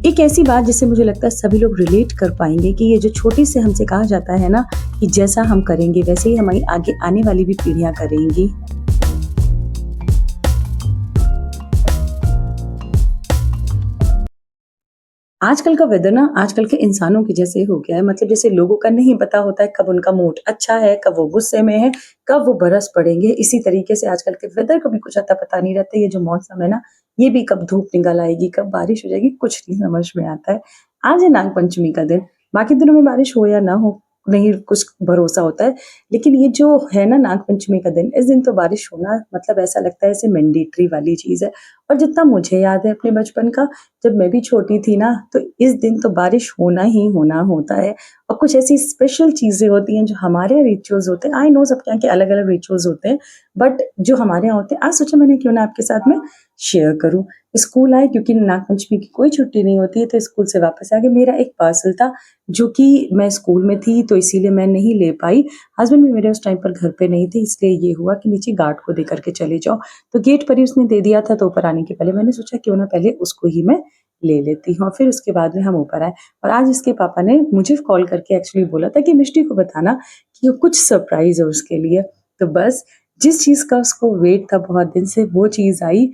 एक ऐसी बात जिससे मुझे लगता है सभी लोग रिलेट कर पाएँगे कि ये जो छोटे से हमसे कहा जाता है ना कि जैसा हम करेंगे वैसे ही हमारी आगे आने वाली भी पीढ़ियाँ करेंगी। आजकल का वेदर ना आजकल के इंसानों के जैसे हो गया है, मतलब जैसे लोगों का नहीं पता होता है कब उनका मूड अच्छा है, कब वो गुस्से में है, कब वो बरस पड़ेंगे। इसी तरीके से आजकल के वेदर को भी कुछ अता पता नहीं रहता। ये जो मौसम है ना, ये भी कब धूप निकल आएगी, कब बारिश हो जाएगी, कुछ नहीं समझ में आता है। आज है नाग पंचमी का दिन, बाकी दिनों में बारिश हो या ना हो, नहीं कुछ भरोसा होता है। लेकिन ये जो है ना नाग पंचमी का दिन, इस दिन तो बारिश होना मतलब ऐसा लगता है जैसे मैंडेटरी वाली चीज़ है। और जितना मुझे याद है अपने बचपन का, जब मैं भी छोटी थी ना, तो इस दिन तो बारिश होना ही होना होता है। और कुछ ऐसी स्पेशल चीज़ें होती हैं जो हमारे रिचुअल्स होते हैं। आई नो सबके यहाँ के अलग-अलग रिचुअल्स होते हैं, बट जो हमारे यहाँ होते हैं, आज सोचा मैंने क्यों ना आपके साथ में शेयर करूँ। स्कूल आए क्योंकि नागपंचमी की कोई छुट्टी नहीं होती है, तो स्कूल से वापस आ के मेरा एक पार्सल था, जो कि मैं स्कूल में थी तो इसीलिए मैं नहीं ले पाई। हस्बैंड भी मेरे उस टाइम पर घर पे नहीं थे, इसलिए ये हुआ कि नीचे गार्ड को दे कर के चले जाओ। तो गेट पर ही उसने दे दिया था, तो ऊपर आने के पहले मैंने सोचा क्यों ना पहले उसको ही मैं ले लेती हूँ, फिर उसके बाद में हम ऊपर आए। और आज इसके पापा ने मुझे कॉल करके एक्चुअली बोला था कि मिष्टी को बताना कि कुछ सरप्राइज़ है उसके लिए। तो बस जिस चीज़ का उसको वेट था बहुत दिन से, वो चीज़ आई।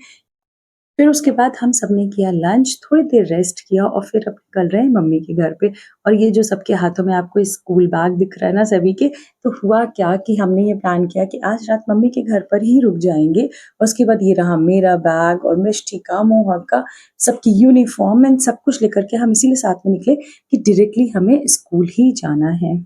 फिर उसके बाद हम सबने किया लंच, थोड़ी देर रेस्ट किया और फिर अब निकल रहे हैं मम्मी के घर पे। और ये जो सबके हाथों में आपको स्कूल बैग दिख रहा है ना सभी के, तो हुआ क्या कि हमने ये प्लान किया कि आज रात मम्मी के घर पर ही रुक जाएँगे और उसके बाद ये रहा मेरा बैग और मिष्टी का, मोहक का, सबकी यूनिफ़ॉर्म एंड सब कुछ लेकर के हम इसीलिए साथ में निकले कि डायरेक्टली हमें स्कूल ही जाना है।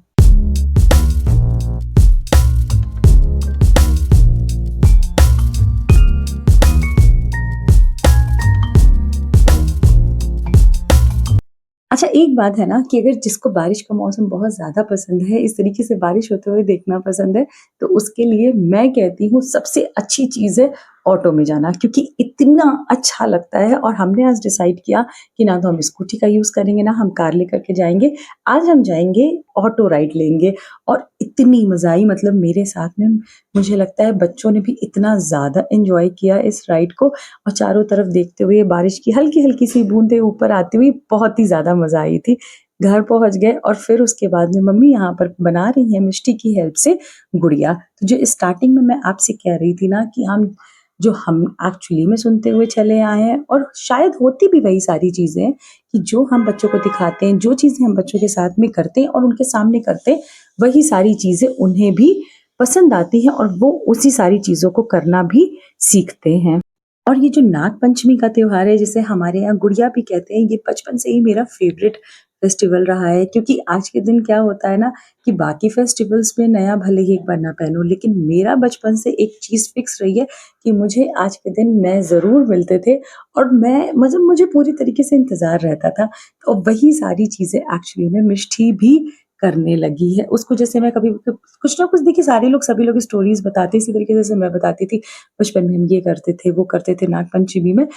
अच्छा, एक बात है ना कि अगर जिसको बारिश का मौसम बहुत ज़्यादा पसंद है, इस तरीके से बारिश होते हुए देखना पसंद है, तो उसके लिए मैं कहती हूँ सबसे अच्छी चीज़ है ऑटो में जाना, क्योंकि इतना अच्छा लगता है। और हमने आज डिसाइड किया कि ना तो हम स्कूटी का यूज़ करेंगे, ना हम कार लेकर के जाएँगे। आज हम जाएँगे, ऑटो राइड लेंगे और इतनी मज़ा आई, मतलब मेरे साथ में मुझे लगता है बच्चों ने भी इतना ज़्यादा एन्जॉय किया इस राइड को। और चारों तरफ देखते हुए बारिश की हल्की-हल्की सी बूँदें ऊपर आती हुई बहुत ही ज़्यादा मज़ा आई थी। घर पहुँच गए और फिर उसके बाद में मम्मी यहाँ पर बना रही हैं मिष्टी की हेल्प से गुड़िया। तो जो स्टार्टिंग में मैं आपसे कह रही थी ना कि हम एक्चुअली में सुनते हुए चले आए हैं और शायद होती भी वही सारी चीज़ें हैं कि जो हम बच्चों को दिखाते हैं, जो चीज़ें हम बच्चों के साथ में करते हैं और उनके सामने करते हैं, वही सारी चीज़ें उन्हें भी पसंद आती हैं और वो उसी सारी चीज़ों को करना भी सीखते हैं। और ये जो नाग पंचमी का त्योहार है जिसे हमारे यहाँ गुड़िया भी कहते हैं, ये बचपन से ही मेरा फेवरेट फेस्टिवल रहा है, क्योंकि आज के दिन क्या होता है ना कि बाकी फेस्टिवल्स में नया भले ही एक बार ना पहनो, लेकिन मेरा बचपन से एक चीज़ फिक्स रही है कि मुझे आज के दिन नए ज़रूर मिलते थे और मैं मतलब मुझे पूरी तरीके से इंतज़ार रहता था। और वही सारी चीज़ें एक्चुअली में मिष्टी भी करने लगी है। उसको जैसे मैं कभी कुछ ना कुछ देखिए सारे लोग सभी लोग स्टोरीज़ बताते हैं, इसी तरीके से जैसे मैं बताती थी बचपन में हम ये करते थे, वो करते थे नाग पंचमी में,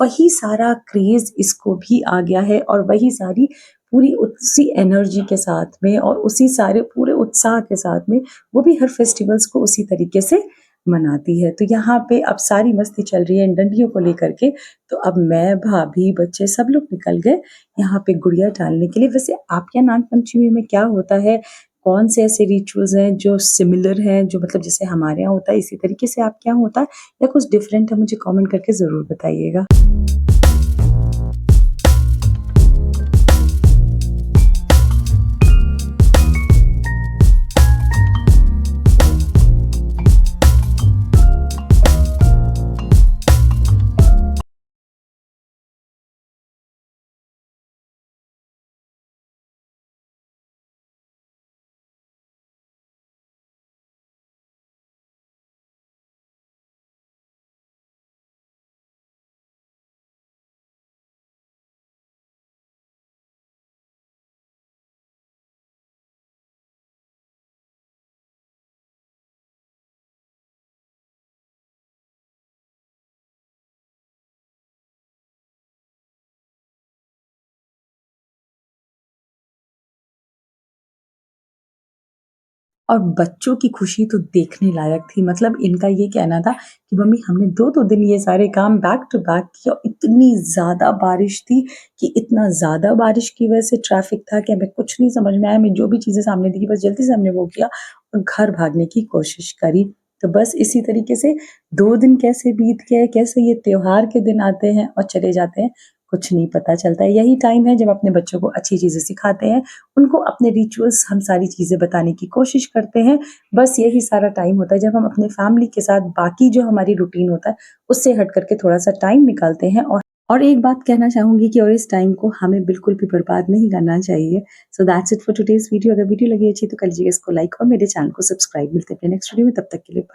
वही सारा क्रेज़ इसको भी आ गया है और वही सारी पूरी उसी एनर्जी के साथ में और उसी सारे पूरे उत्साह के साथ में वो भी हर फेस्टिवल्स को उसी तरीके से मनाती है। तो यहाँ पे अब सारी मस्ती चल रही है इन डंडियों को लेकर के, तो अब मैं, भाभी, बच्चे सब लोग निकल गए यहाँ पे गुड़िया डालने के लिए। वैसे आपके यहाँ नाग पंचमी में क्या होता है? कौन से ऐसे रिचुअल्स हैं जो सिमिलर हैं, जो मतलब जैसे हमारे यहाँ होता है इसी तरीके से आपके यहाँ होता है या कुछ डिफरेंट है? मुझे कमेंट करके ज़रूर बताइएगा। और बच्चों की खुशी तो देखने लायक थी। मतलब इनका ये कहना था कि मम्मी हमने 2-2 दिन ये सारे काम बैक टू बैक किया, इतनी ज़्यादा बारिश थी कि इतना ज़्यादा बारिश की वजह से ट्रैफ़िक था कि हमें कुछ नहीं समझ में आया। हमें जो भी चीज़ें सामने दिखी बस जल्दी से हमने वो किया और घर भागने की कोशिश करी। तो बस इसी तरीके से 2 दिन कैसे बीत गए, कैसे ये त्योहार के दिन आते हैं और चले जाते हैं, कुछ नहीं पता चलता है। यही टाइम है जब अपने बच्चों को अच्छी चीज़ें सिखाते हैं, उनको अपने रिचुअल्स हम सारी चीज़ें बताने की कोशिश करते हैं। बस यही सारा टाइम होता है जब हम अपने फैमिली के साथ बाकी जो हमारी रूटीन होता है, उससे हट कर के थोड़ा-सा टाइम निकालते हैं और एक बात कहना चाहूँगी कि और इस टाइम को हमें बिल्कुल भी बर्बाद नहीं करना चाहिए। So that's it for today's video. अगर वीडियो लगी अच्छी तो कर लीजिएगा इसको लाइक और मेरे चैनल को सब्सक्राइब। मिलते हैं अपने नेक्स्ट वीडियो में, तब तक के लिए बाय।